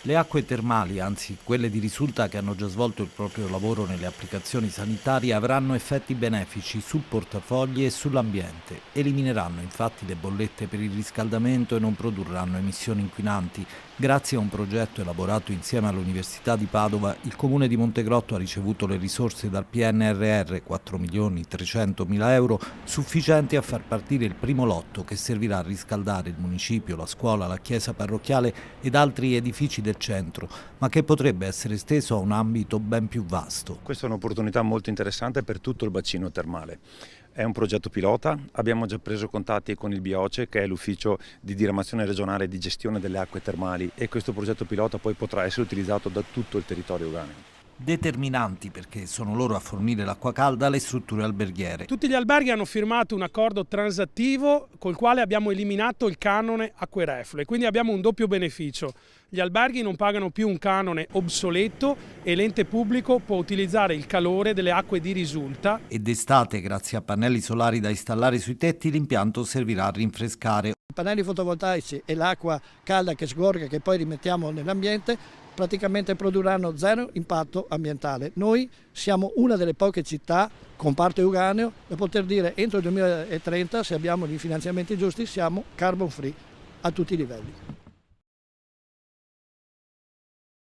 Le acque termali, anzi quelle di risulta che hanno già svolto il proprio lavoro nelle applicazioni sanitarie, avranno effetti benefici sul portafogli e sull'ambiente. Elimineranno infatti le bollette per il riscaldamento e non produrranno emissioni inquinanti. Grazie a un progetto elaborato insieme all'Università di Padova, il Comune di Montegrotto ha ricevuto le risorse dal PNRR, 4.300.000 euro, sufficienti a far partire il primo lotto che servirà a riscaldare il municipio, la scuola, la chiesa parrocchiale ed altri edifici del centro, ma che potrebbe essere esteso a un ambito ben più vasto. Questa è un'opportunità molto interessante per tutto il bacino termale. È un progetto pilota, abbiamo già preso contatti con il BIOCE, che è l'ufficio di diramazione regionale di gestione delle acque termali, e questo progetto pilota poi potrà essere utilizzato da tutto il territorio uganeo. Determinanti, perché sono loro a fornire l'acqua calda alle strutture alberghiere. Tutti gli alberghi hanno firmato un accordo transattivo col quale abbiamo eliminato il canone acque reflue, quindi abbiamo un doppio beneficio. Gli alberghi non pagano più un canone obsoleto e l'ente pubblico può utilizzare il calore delle acque di risulta. E d'estate, grazie a pannelli solari da installare sui tetti, l'impianto servirà a rinfrescare. I pannelli fotovoltaici e l'acqua calda che sgorga, che poi rimettiamo nell'ambiente, praticamente produrranno zero impatto ambientale. Noi siamo una delle poche città, comparto uganeo, da poter dire entro il 2030, se abbiamo i finanziamenti giusti, siamo carbon free a tutti i livelli.